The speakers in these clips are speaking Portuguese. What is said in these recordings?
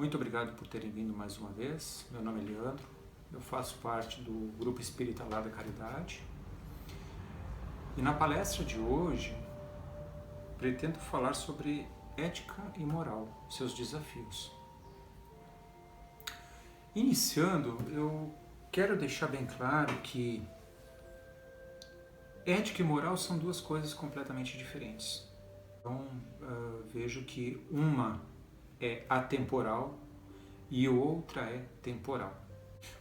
Muito obrigado por terem vindo mais uma vez. Meu nome é Leandro, eu faço parte do Grupo Espírita Lá da Caridade. E na palestra de hoje, pretendo falar sobre ética e moral, seus desafios. Iniciando, eu quero deixar bem claro que ética e moral são duas coisas completamente diferentes. Então, vejo que uma é atemporal e outra é temporal.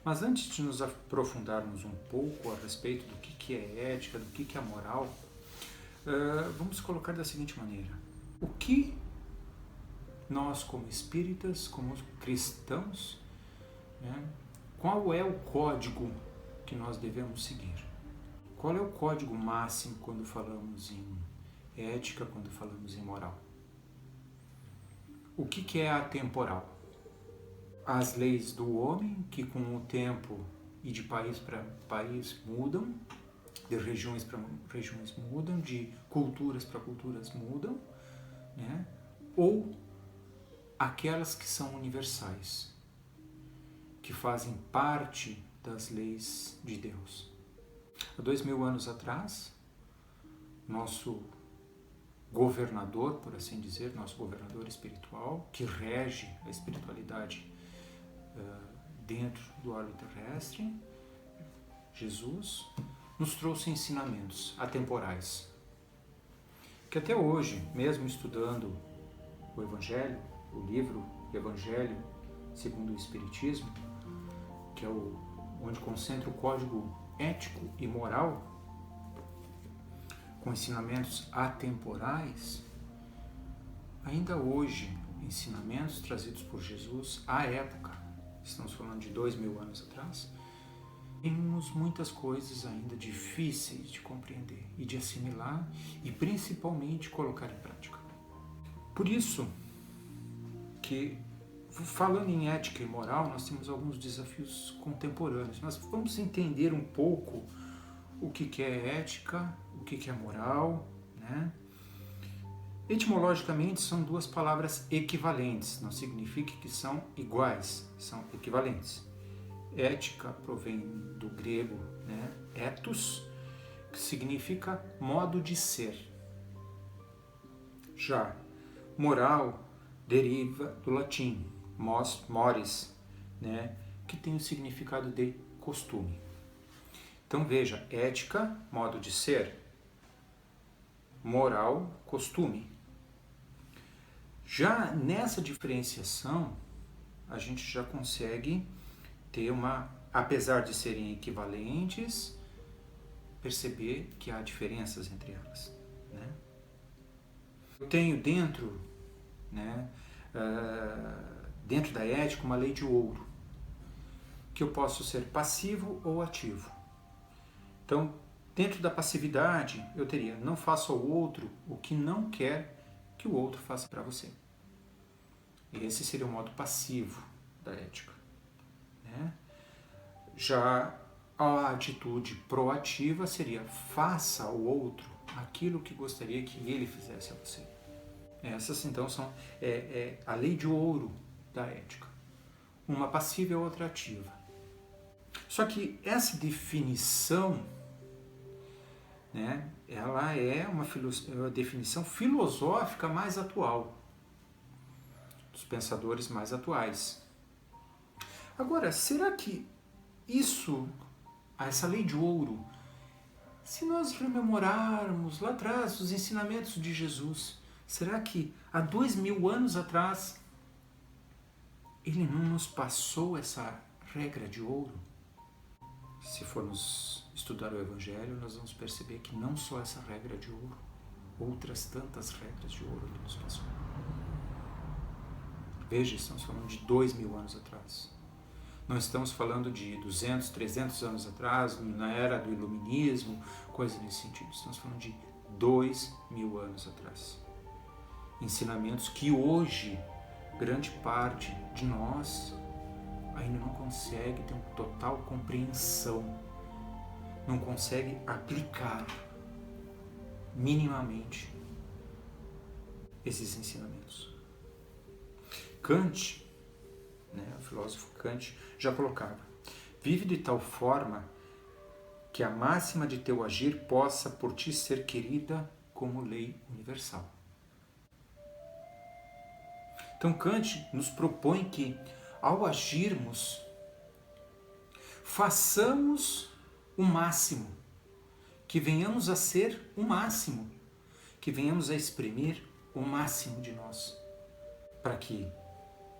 Mas antes de nos aprofundarmos um pouco a respeito do que é ética, do que é moral, vamos colocar da seguinte maneira: o que nós, como espíritas, como cristãos, qual é o código que nós devemos seguir? Qual é o código máximo quando falamos em ética, quando falamos em moral? O que é atemporal? As leis do homem, que com o tempo e de país para país mudam, de regiões para regiões mudam, de culturas para culturas mudam, né? Ou aquelas que são universais, que fazem parte das leis de Deus. Há 2000 anos atrás, nosso governador, por assim dizer, nosso governador espiritual, que rege a espiritualidade dentro do orbe terrestre, Jesus, nos trouxe ensinamentos atemporais, que até hoje, mesmo estudando o Evangelho, o livro Evangelho segundo o Espiritismo, que é onde concentra o código ético e moral, com ensinamentos atemporais, ainda hoje, ensinamentos trazidos por Jesus à época, estamos falando de 2000 anos atrás, temos muitas coisas ainda difíceis de compreender e de assimilar e principalmente colocar em prática. Por isso que, falando em ética e moral, nós temos alguns desafios contemporâneos. Nós vamos entender um pouco o que é ética, o que é moral, né? Etimologicamente são duas palavras equivalentes, não significa que são iguais, são equivalentes. Ética provém do grego, né, ethos, que significa modo de ser. Já moral deriva do latim, mores, né, que tem o significado de costume. Então veja, ética, modo de ser, moral, costume. Já nessa diferenciação, a gente já consegue ter apesar de serem equivalentes, perceber que há diferenças entre elas, né? Eu tenho dentro da ética uma lei de ouro, que eu posso ser passivo ou ativo. Então, dentro da passividade, eu teria: não faça ao outro o que não quer que o outro faça para você. Esse seria o modo passivo da ética, né? Já a atitude proativa seria: faça ao outro aquilo que gostaria que ele fizesse a você. Essas então são a lei de ouro da ética. Uma passiva e outra ativa. Só que essa definição, né, ela é uma definição filosófica mais atual, dos pensadores mais atuais. Agora, será que essa lei de ouro, se nós rememorarmos lá atrás os ensinamentos de Jesus, será que há 2000 anos atrás ele não nos passou essa regra de ouro? Se formos estudar o Evangelho, nós vamos perceber que não só essa regra de ouro, outras tantas regras de ouro ele nos passou. Veja, estamos falando de 2000 anos atrás. Não estamos falando de 200, 300 anos atrás, na era do iluminismo, coisa nesse sentido. Estamos falando de 2000 anos atrás. Ensinamentos que hoje, grande parte de nós ainda não consegue ter uma total compreensão, não consegue aplicar minimamente esses ensinamentos. Kant, filósofo Kant já colocava. Vive de tal forma que a máxima de teu agir possa por ti ser querida como lei universal. Então Kant nos propõe que, ao agirmos, façamos o máximo, que venhamos a ser o máximo, que venhamos a exprimir o máximo de nós, para que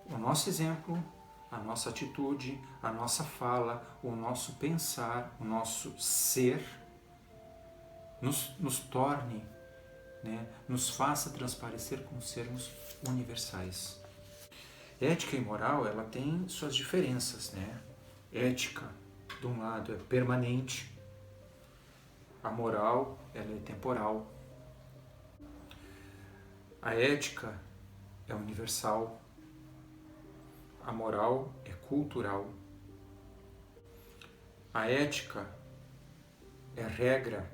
o nosso exemplo, a nossa atitude, a nossa fala, o nosso pensar, o nosso ser, nos torne, né, nos faça transparecer como sermos universais. Ética e moral, ela tem suas diferenças, né? Ética, de um lado, é permanente, a moral, ela é temporal. A ética é universal, a moral é cultural. A ética é regra,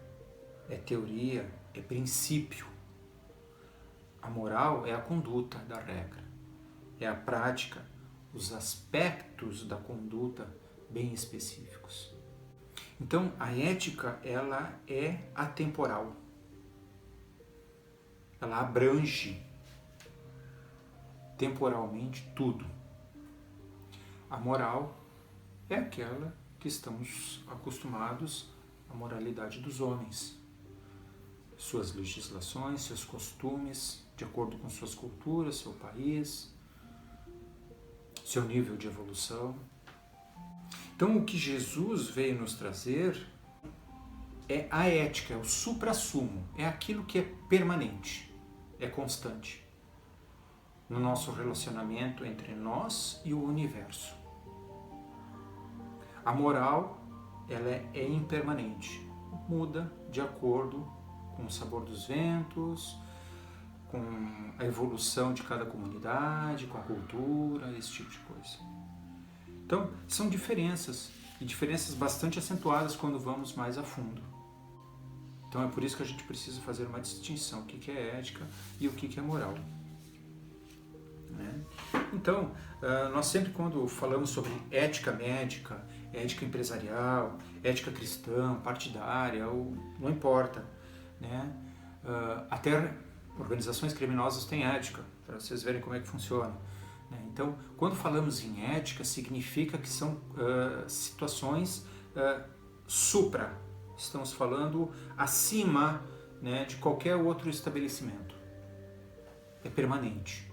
é teoria, é princípio. A moral é a conduta da regra, é a prática, os aspectos da conduta bem específicos. Então, a ética, ela é atemporal. Ela abrange temporalmente tudo. A moral é aquela que estamos acostumados à moralidade dos homens. Suas legislações, seus costumes, de acordo com suas culturas, seu país, seu nível de evolução. Então, o que Jesus veio nos trazer é a ética, é o suprassumo, é aquilo que é permanente, é constante no nosso relacionamento entre nós e o universo. A moral, ela é impermanente, muda de acordo com o sabor dos ventos, com a evolução de cada comunidade, com a cultura, esse tipo de coisa. Então, são diferenças, e diferenças bastante acentuadas quando vamos mais a fundo. Então, é por isso que a gente precisa fazer uma distinção, o que é ética e o que é moral. Né? Então, nós sempre quando falamos sobre ética médica, ética empresarial, ética cristã, partidária, não importa, né? Até organizações criminosas têm ética, para vocês verem como é que funciona. Então, quando falamos em ética, significa que são situações supra, estamos falando acima, né, de qualquer outro estabelecimento. É permanente.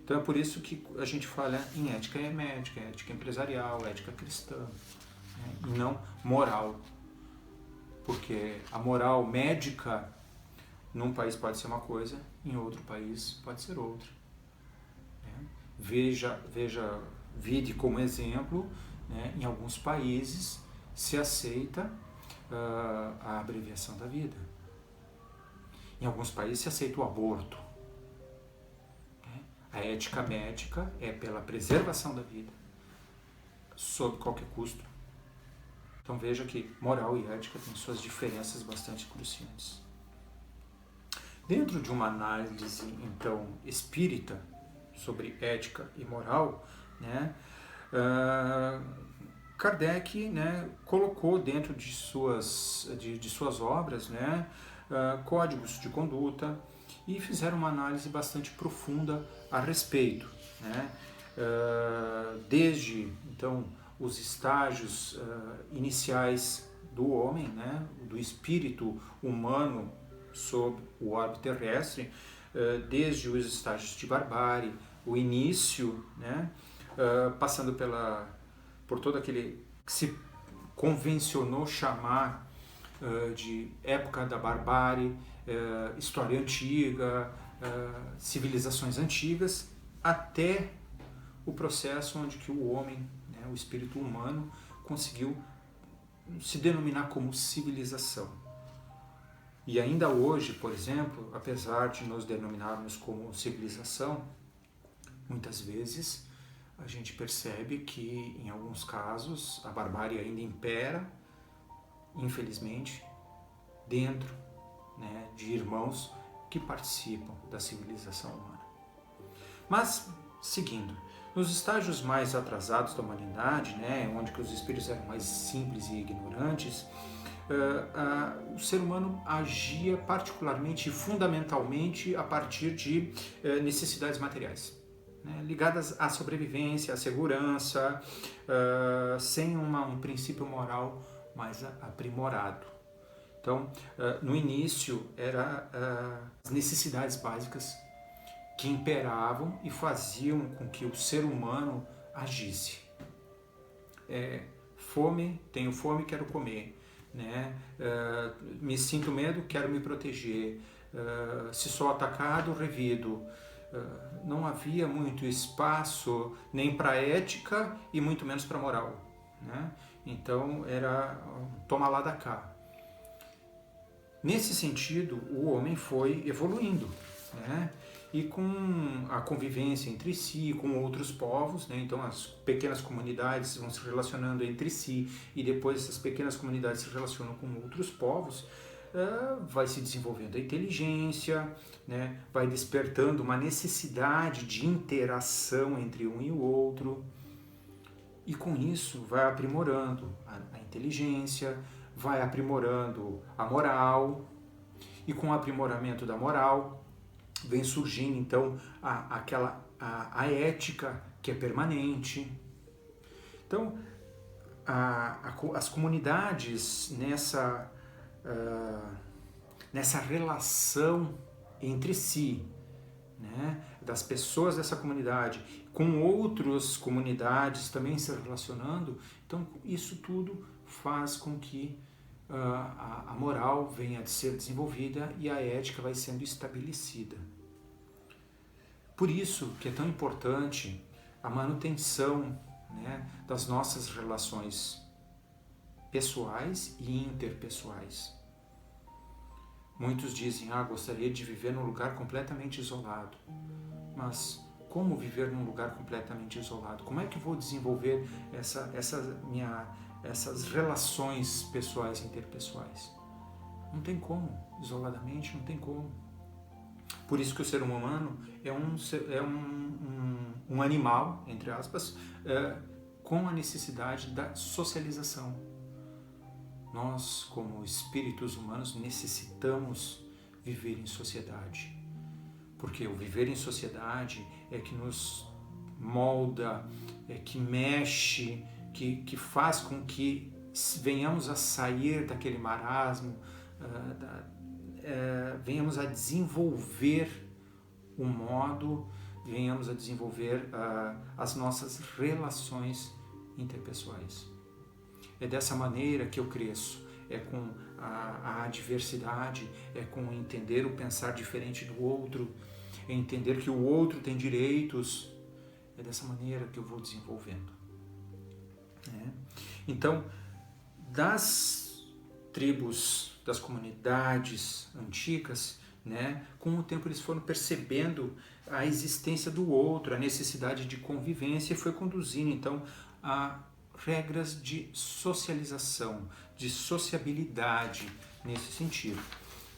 Então é por isso que a gente fala em ética médica, ética empresarial, ética cristã, né, e não moral. Porque a moral médica num país pode ser uma coisa, em outro país pode ser outra. Né? Vide como exemplo, né, em alguns países se aceita a abreviação da vida. Em alguns países se aceita o aborto. A ética médica é pela preservação da vida, sob qualquer custo. Então veja que moral e ética têm suas diferenças bastante cruciantes. Dentro de uma análise, então, espírita sobre ética e moral, né, Kardec, né, colocou dentro de suas obras, né, códigos de conduta, e fizeram uma análise bastante profunda a respeito, né? Desde então os estágios iniciais do homem, né? Do espírito humano sob o orbe terrestre, desde os estágios de barbárie, o início, né? Passando por todo aquele que se convencionou chamar de época da barbárie, história antiga, civilizações antigas, até o processo onde que o homem, né, o espírito humano, conseguiu se denominar como civilização. E ainda hoje, por exemplo, apesar de nos denominarmos como civilização, muitas vezes a gente percebe que, em alguns casos, a barbárie ainda impera, infelizmente, dentro, né, de irmãos que participam da civilização humana. Mas, seguindo, Nos estágios mais atrasados da humanidade, né, onde que os espíritos eram mais simples e ignorantes, o ser humano agia particularmente e fundamentalmente a partir de necessidades materiais, né, ligadas à sobrevivência, à segurança, sem um princípio moral mais aprimorado. Então, no início, eram as necessidades básicas que imperavam e faziam com que o ser humano agisse. Fome, tenho fome, quero comer. Né? Me sinto medo, quero me proteger. Se sou atacado, revido. Não havia muito espaço nem para ética e muito menos para moral. Né? Então, era toma lá da cá. Nesse sentido, o homem foi evoluindo, né? E com a convivência entre si, com outros povos, né? Então as pequenas comunidades vão se relacionando entre si e depois essas pequenas comunidades se relacionam com outros povos, vai se desenvolvendo a inteligência, né? Vai despertando uma necessidade de interação entre um e o outro, e com isso vai aprimorando a inteligência, vai aprimorando a moral, e com o aprimoramento da moral vem surgindo então a ética, que é permanente. Então as comunidades nessa relação entre si, né, das pessoas dessa comunidade com outras comunidades também se relacionando, então isso tudo faz com que a moral venha a ser desenvolvida e a ética vai sendo estabelecida. Por isso que é tão importante a manutenção, né, das nossas relações pessoais e interpessoais. Muitos dizem, gostaria de viver num lugar completamente isolado. Mas como viver num lugar completamente isolado? Como é que eu vou desenvolver essas relações pessoais e interpessoais? Não tem como, isoladamente não tem como. Por isso que o ser humano é um animal, entre aspas, com a necessidade da socialização. Nós, como espíritos humanos, necessitamos viver em sociedade. Porque o viver em sociedade é que nos molda, é que mexe, que faz com que venhamos a sair daquele marasmo, venhamos a desenvolver o modo, venhamos a desenvolver as nossas relações interpessoais. É dessa maneira que eu cresço, é com a diversidade, é com entender o pensar diferente do outro, é entender que o outro tem direitos, é dessa maneira que eu vou desenvolvendo. Então, das tribos, das comunidades antigas, né, com o tempo eles foram percebendo a existência do outro, a necessidade de convivência, e foi conduzindo então a regras de socialização, de sociabilidade nesse sentido.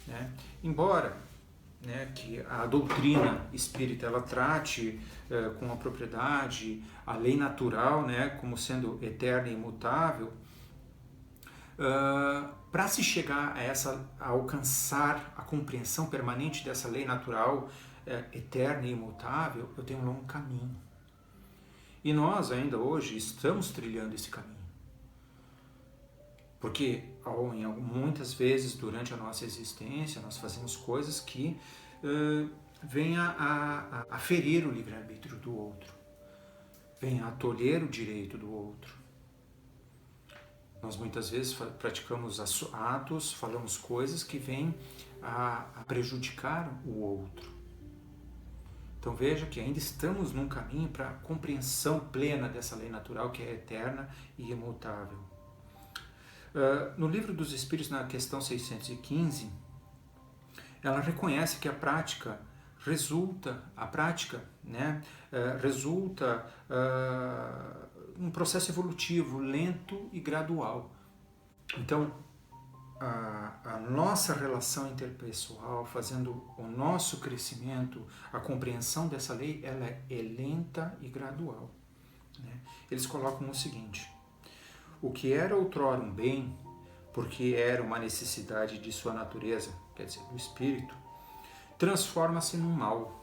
Né? Embora, né, que a doutrina espírita ela trate com a propriedade a lei natural, né, como sendo eterna e imutável, para se chegar a alcançar a compreensão permanente dessa lei natural eterna e imutável, eu tenho um longo caminho. E nós ainda hoje estamos trilhando esse caminho. Porque muitas vezes durante a nossa existência nós fazemos coisas que venham a ferir o livre-arbítrio do outro, venham a tolher o direito do outro. Nós muitas vezes praticamos atos, falamos coisas que vêm a prejudicar o outro. Então veja que ainda estamos num caminho para a compreensão plena dessa lei natural que é eterna e imutável. No Livro dos Espíritos, na questão 615, ela reconhece que a prática resulta um processo evolutivo lento e gradual. Então, a nossa relação interpessoal, fazendo o nosso crescimento, a compreensão dessa lei, ela é lenta e gradual. Né? Eles colocam o seguinte: o que era outrora um bem, porque era uma necessidade de sua natureza, quer dizer, do espírito, transforma-se num mal.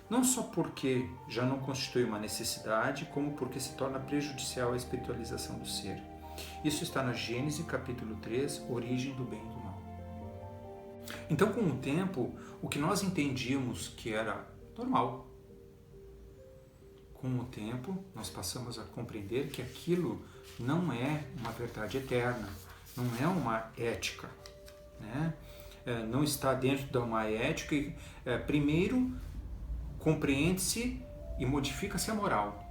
Não só porque já não constitui uma necessidade, como porque se torna prejudicial à espiritualização do ser. Isso está na Gênesis capítulo 3, origem do bem e do mal. Então, com o tempo, o que nós entendíamos que era normal, com o tempo, nós passamos a compreender que aquilo não é uma verdade eterna, não é uma ética, né? Não está dentro de uma ética. Primeiro, compreende-se e modifica-se a moral,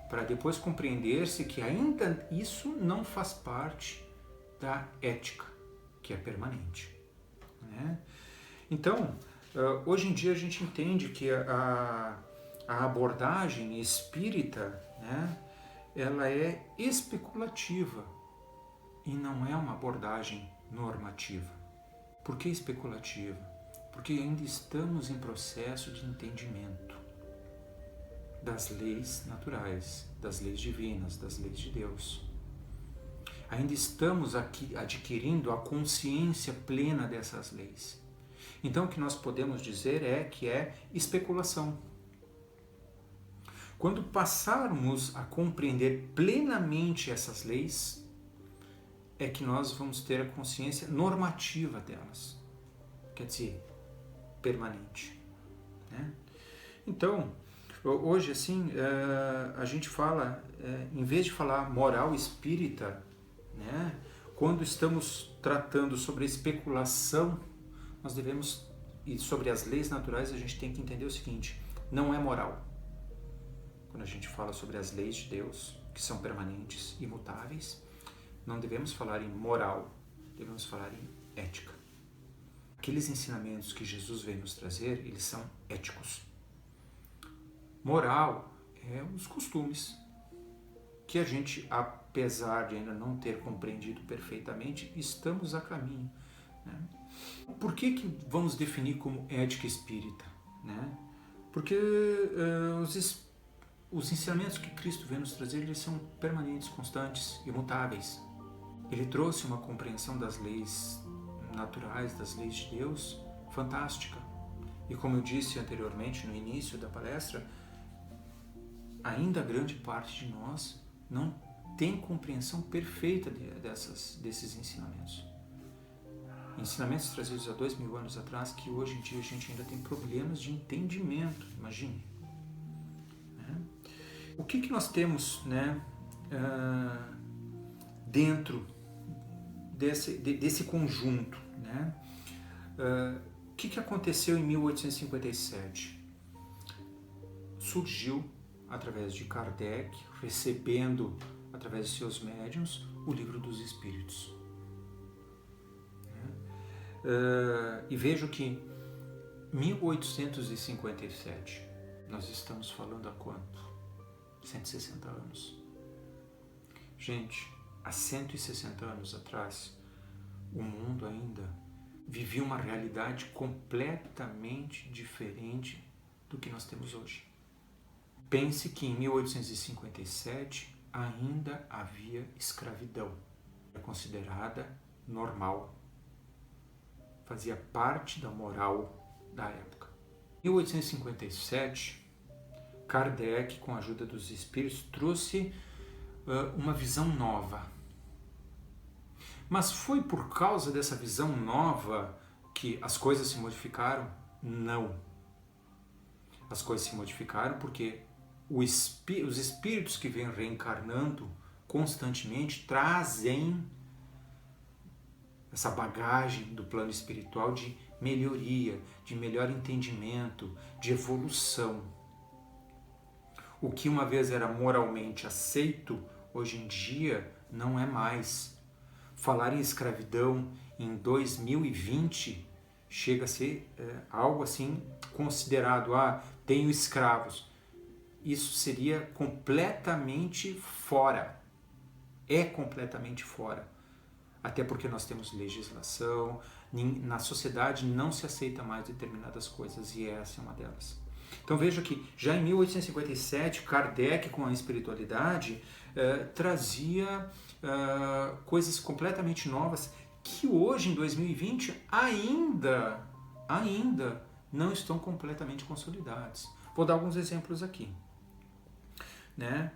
para depois compreender-se que ainda isso não faz parte da ética, que é permanente. Né? Então, hoje em dia a gente entende que a abordagem espírita, né, ela é especulativa e não é uma abordagem normativa. Por que especulativa? Porque ainda estamos em processo de entendimento das leis naturais, das leis divinas, das leis de Deus. Ainda estamos aqui adquirindo a consciência plena dessas leis. Então, o que nós podemos dizer é que é especulação. Quando passarmos a compreender plenamente essas leis, é que nós vamos ter a consciência normativa delas, quer dizer, permanente. Né? Então, hoje, assim, a gente fala, em vez de falar moral espírita, né, quando estamos tratando sobre a especulação, nós devemos, e sobre as leis naturais, a gente tem que entender o seguinte: não é moral. Quando a gente fala sobre as leis de Deus, que são permanentes, imutáveis, não devemos falar em moral, devemos falar em ética. Aqueles ensinamentos que Jesus veio nos trazer, eles são éticos. Moral é os costumes que a gente, apesar de ainda não ter compreendido perfeitamente, estamos a caminho. Né? Por que vamos definir como ética espírita? Né? Porque os ensinamentos que Cristo veio nos trazer, eles são permanentes, constantes, imutáveis. Ele trouxe uma compreensão das leis naturais, das leis de Deus, fantástica. E como eu disse anteriormente, no início da palestra, ainda grande parte de nós não tem compreensão perfeita desses ensinamentos. Ensinamentos trazidos há 2000 anos atrás, que hoje em dia a gente ainda tem problemas de entendimento, imagine. Né? O que nós temos, né, dentro desse conjunto? Né? O que aconteceu em 1857? Surgiu, através de Kardec, recebendo, através de seus médiuns, o Livro dos Espíritos. E vejo que 1857, nós estamos falando há quanto? 160 anos. Gente, há 160 anos atrás, o mundo ainda vivia uma realidade completamente diferente do que nós temos hoje. Pense que em 1857 ainda havia escravidão. Era considerada normal. Fazia parte da moral da época. Em 1857, Kardec, com a ajuda dos espíritos, trouxe uma visão nova. Mas foi por causa dessa visão nova que as coisas se modificaram? Não. As coisas se modificaram porque os espíritos que vêm reencarnando constantemente trazem essa bagagem do plano espiritual de melhoria, de melhor entendimento, de evolução. O que uma vez era moralmente aceito, hoje em dia não é mais. Falar em escravidão em 2020 chega a ser algo assim considerado, tenho escravos. Isso seria completamente fora. É completamente fora. até porque nós temos legislação, na sociedade não se aceita mais determinadas coisas, e essa é uma delas. Então veja que já em 1857, Kardec, com a espiritualidade, trazia coisas completamente novas que hoje, em 2020, ainda não estão completamente consolidadas. Vou dar alguns exemplos aqui. Né?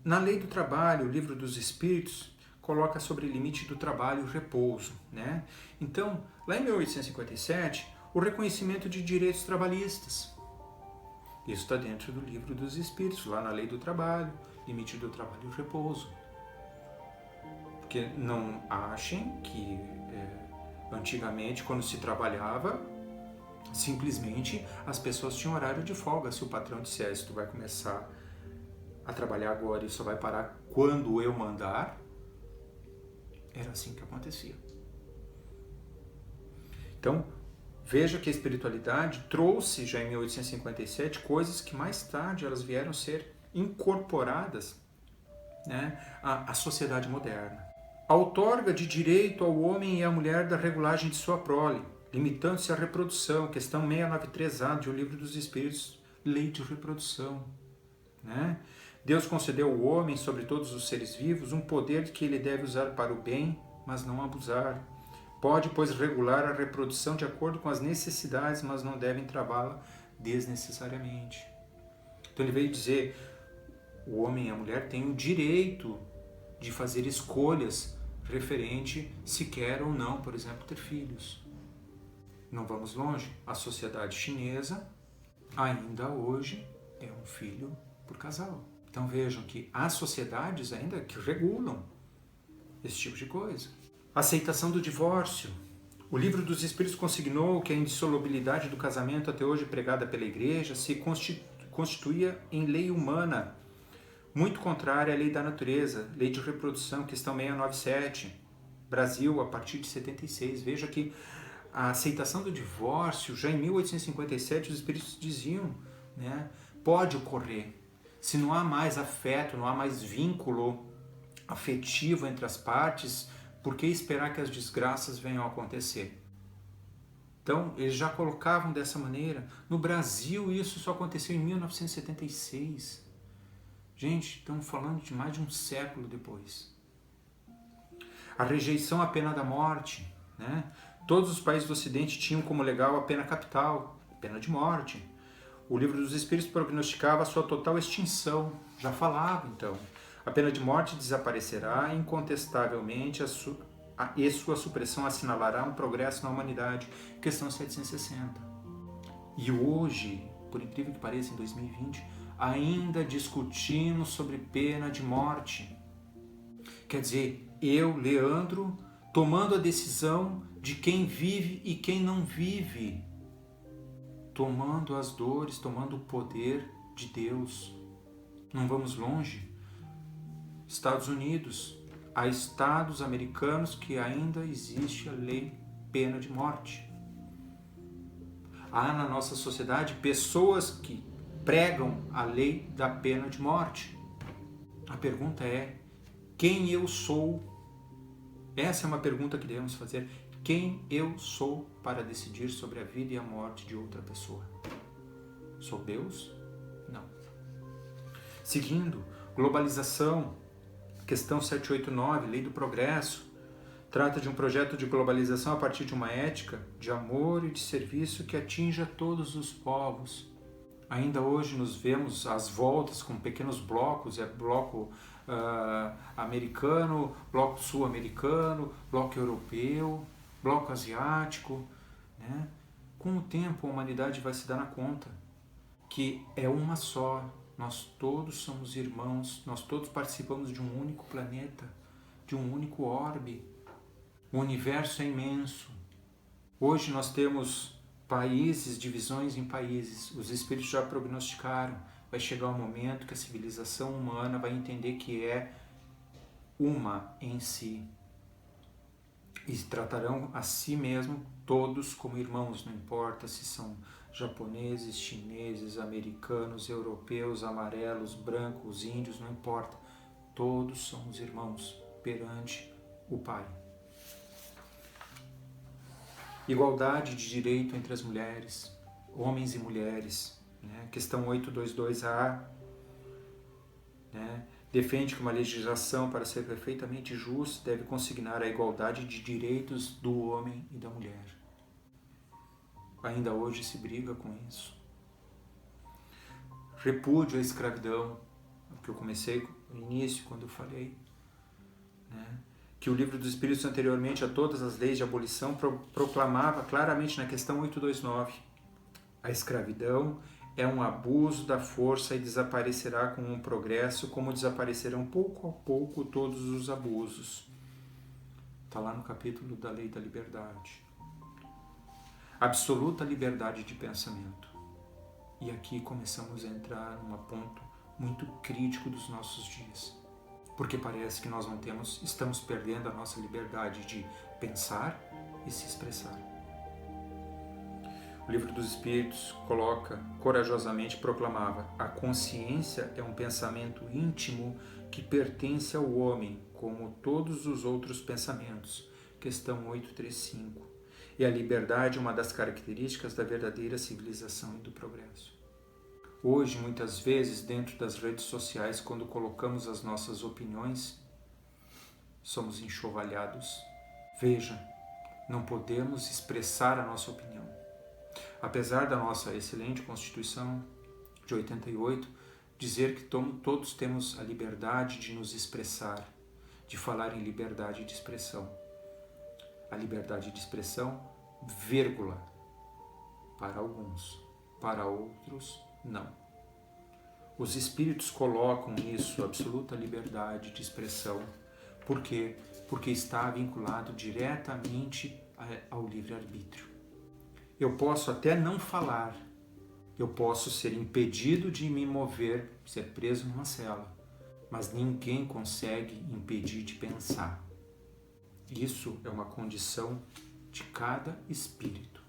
Na Lei do Trabalho, o Livro dos Espíritos coloca sobre o limite do trabalho e o repouso. Né? Então, lá em 1857, o reconhecimento de direitos trabalhistas. Isso está dentro do Livro dos Espíritos, lá na Lei do Trabalho, limite do trabalho e o repouso. Porque não achem que antigamente, quando se trabalhava, simplesmente as pessoas tinham horário de folga. Se o patrão dissesse, tu vai começar a trabalhar agora e só vai parar quando eu mandar, era assim que acontecia. Então, veja que a espiritualidade trouxe já em 1857 coisas que mais tarde elas vieram ser incorporadas, né, à sociedade moderna. A outorga de direito ao homem e à mulher da regulagem de sua prole, limitando-se à reprodução, questão 693A do Livro dos Espíritos, lei de reprodução. Né? Deus concedeu ao homem, sobre todos os seres vivos, um poder que ele deve usar para o bem, mas não abusar. Pode, pois, regular a reprodução de acordo com as necessidades, mas não deve travá-la desnecessariamente. Então ele veio dizer, o homem e a mulher têm o direito de fazer escolhas referente se quer ou não, por exemplo, ter filhos. Não vamos longe, a sociedade chinesa ainda hoje é um filho por casal. Então vejam que há sociedades ainda que regulam esse tipo de coisa. Aceitação do divórcio. O Livro dos Espíritos consignou que a indissolubilidade do casamento, até hoje pregada pela Igreja, se constituía em lei humana, muito contrária à lei da natureza, lei de reprodução, questão 697, Brasil, a partir de 76. Veja que a aceitação do divórcio, já em 1857, os Espíritos diziam, né, pode ocorrer. Se não há mais afeto, não há mais vínculo afetivo entre as partes, por que esperar que as desgraças venham a acontecer? Então, eles já colocavam dessa maneira. No Brasil, isso só aconteceu em 1976. Gente, estamos falando de mais de um século depois. A rejeição à pena da morte. Né? Todos os países do Ocidente tinham como legal a pena capital, a pena de morte. O Livro dos Espíritos prognosticava a sua total extinção. Já falava, então. A pena de morte desaparecerá incontestavelmente e sua supressão assinalará um progresso na humanidade. Questão 760. E hoje, por incrível que pareça, em 2020, ainda discutimos sobre pena de morte. Quer dizer, eu, Leandro, tomando a decisão de quem vive e quem não vive, tomando as dores, tomando o poder de Deus. Não vamos longe. Estados Unidos, há estados americanos que ainda existe a lei pena de morte. Há na nossa sociedade pessoas que pregam a lei da pena de morte. A pergunta é, quem eu sou? Essa é uma pergunta que devemos fazer. Quem eu sou para decidir sobre a vida e a morte de outra pessoa? Sou Deus? Não. Seguindo, globalização. Questão 789, Lei do Progresso, trata de um projeto de globalização a partir de uma ética de amor e de serviço que atinja todos os povos. Ainda hoje nos vemos às voltas com pequenos blocos, bloco americano, bloco sul-americano, bloco europeu, bloco asiático. Né? Com o tempo a humanidade vai se dar na conta que é uma só. Nós todos somos irmãos, nós todos participamos de um único planeta, de um único orbe. O universo é imenso. Hoje nós temos países, divisões em países. Os espíritos já prognosticaram. Vai chegar um momento que a civilização humana vai entender que é uma em si. E tratarão a si mesmo todos como irmãos, não importa se são japoneses, chineses, americanos, europeus, amarelos, brancos, índios, não importa. Todos somos irmãos perante o Pai. igualdade de direito entre as mulheres, homens e mulheres, né? Questão 822A, né? Defende que uma legislação, para ser perfeitamente justa, deve consignar a igualdade de direitos do homem e da mulher. Ainda hoje se briga com isso. Repúdio à escravidão, que eu comecei no início, quando eu falei, né? Que o Livro dos Espíritos, anteriormente a todas as leis de abolição, proclamava claramente na questão 829: a escravidão é um abuso da força e desaparecerá com um progresso, como desaparecerão pouco a pouco todos os abusos. Está lá no capítulo da Lei da Liberdade. Absoluta liberdade de pensamento. E aqui começamos a entrar num ponto muito crítico dos nossos dias. Porque parece que nós estamos perdendo a nossa liberdade de pensar e se expressar. O Livro dos Espíritos corajosamente proclamava: a consciência é um pensamento íntimo que pertence ao homem, como todos os outros pensamentos. Questão 835. E a liberdade é uma das características da verdadeira civilização e do progresso. Hoje, muitas vezes, dentro das redes sociais, quando colocamos as nossas opiniões, somos enxovalhados. Veja, não podemos expressar a nossa opinião. Apesar da nossa excelente Constituição de 88 dizer que todos temos a liberdade de nos expressar, de falar em liberdade de expressão. A liberdade de expressão, vírgula, para alguns, para outros, não. Os espíritos colocam isso, absoluta liberdade de expressão. Por quê? Porque está vinculado diretamente ao livre-arbítrio. Eu posso até não falar, eu posso ser impedido de me mover, ser preso numa cela, mas ninguém consegue impedir de pensar. Isso é uma condição de cada espírito.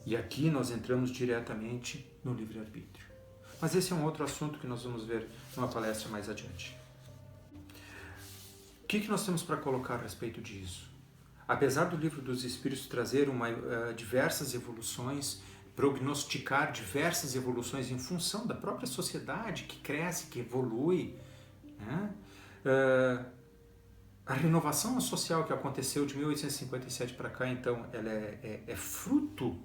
E aqui nós entramos diretamente no livre-arbítrio. Mas esse é um outro assunto que nós vamos ver numa palestra mais adiante. O que nós temos para colocar a respeito disso? Apesar do Livro dos Espíritos trazer diversas evoluções, prognosticar diversas evoluções em função da própria sociedade que cresce, que evolui, né? A renovação social que aconteceu de 1857 para cá, então, ela é fruto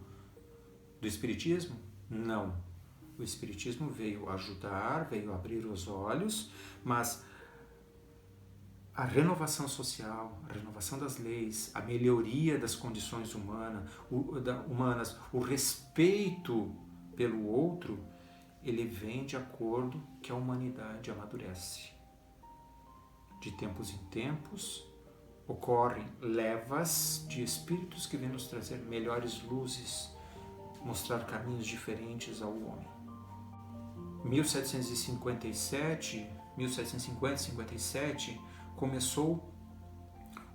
do Espiritismo? Não. O Espiritismo veio ajudar, veio abrir os olhos, mas a renovação social, a renovação das leis, a melhoria das condições humanas, o respeito pelo outro, ele vem de acordo que a humanidade amadurece. De tempos em tempos, ocorrem levas de espíritos que vêm nos trazer melhores luzes, mostrar caminhos diferentes ao homem. 1750-57, começou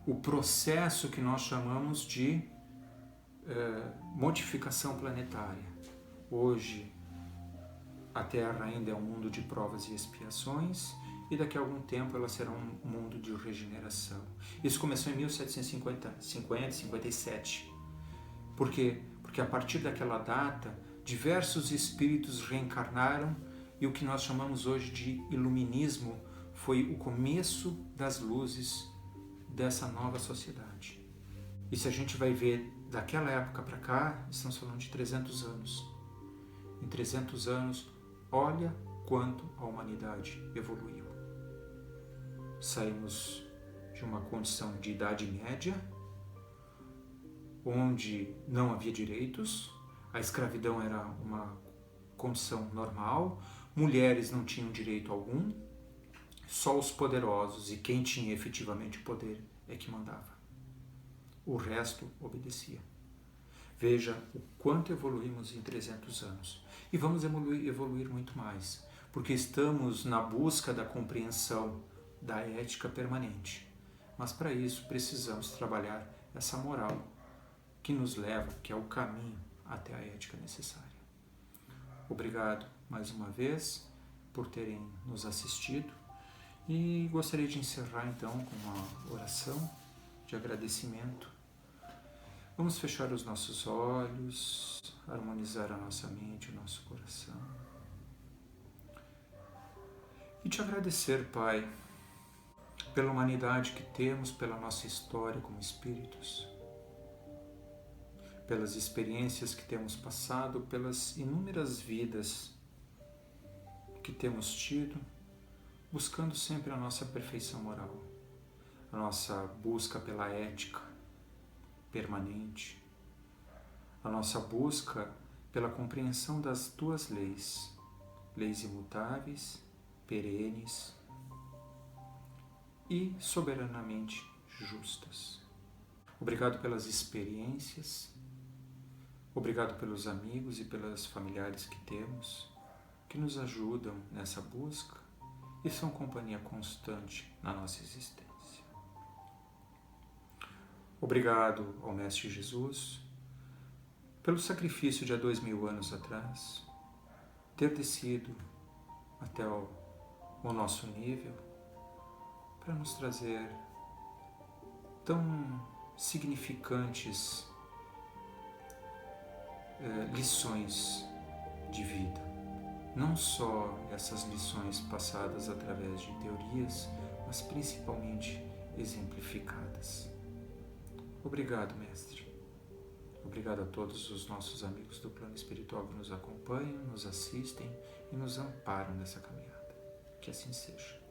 o processo que nós chamamos de modificação planetária. Hoje, a Terra ainda é um mundo de provas e expiações, e daqui a algum tempo ela será um mundo de regeneração. Isso começou em 1757. Por quê? Porque a partir daquela data, diversos espíritos reencarnaram e o que nós chamamos hoje de iluminismo foi o começo das luzes dessa nova sociedade. E se a gente vai ver daquela época para cá, estamos falando de 300 anos. Em 300 anos, olha quanto a humanidade evoluiu. Saímos de uma condição de idade média, onde não havia direitos, a escravidão era uma condição normal, mulheres não tinham direito algum, só os poderosos e quem tinha efetivamente o poder é que mandava. O resto obedecia. Veja o quanto evoluímos em 300 anos. E vamos evoluir muito mais, porque estamos na busca da compreensão da ética permanente. Mas para isso precisamos trabalhar essa moral que nos leva, que é o caminho até a ética necessária. Obrigado mais uma vez por terem nos assistido e gostaria de encerrar então com uma oração de agradecimento Vamos fechar os nossos olhos, harmonizar a nossa mente, o nosso coração. E te agradecer, Pai, pela humanidade que temos, pela nossa história como espíritos, pelas experiências que temos passado, pelas inúmeras vidas que temos tido, buscando sempre a nossa perfeição moral, a nossa busca pela ética permanente, a nossa busca pela compreensão das tuas leis, leis imutáveis, perenes e soberanamente justas. Obrigado pelas experiências, obrigado pelos amigos e pelos familiares que temos, que nos ajudam nessa busca e são companhia constante na nossa existência. Obrigado ao Mestre Jesus pelo sacrifício de há 2000 anos atrás, ter descido até o nosso nível para nos trazer tão significantes lições de vida. Não só essas lições passadas através de teorias, mas principalmente exemplificadas. Obrigado, Mestre. Obrigado a todos os nossos amigos do plano espiritual que nos acompanham, nos assistem e nos amparam nessa caminhada. Que assim seja.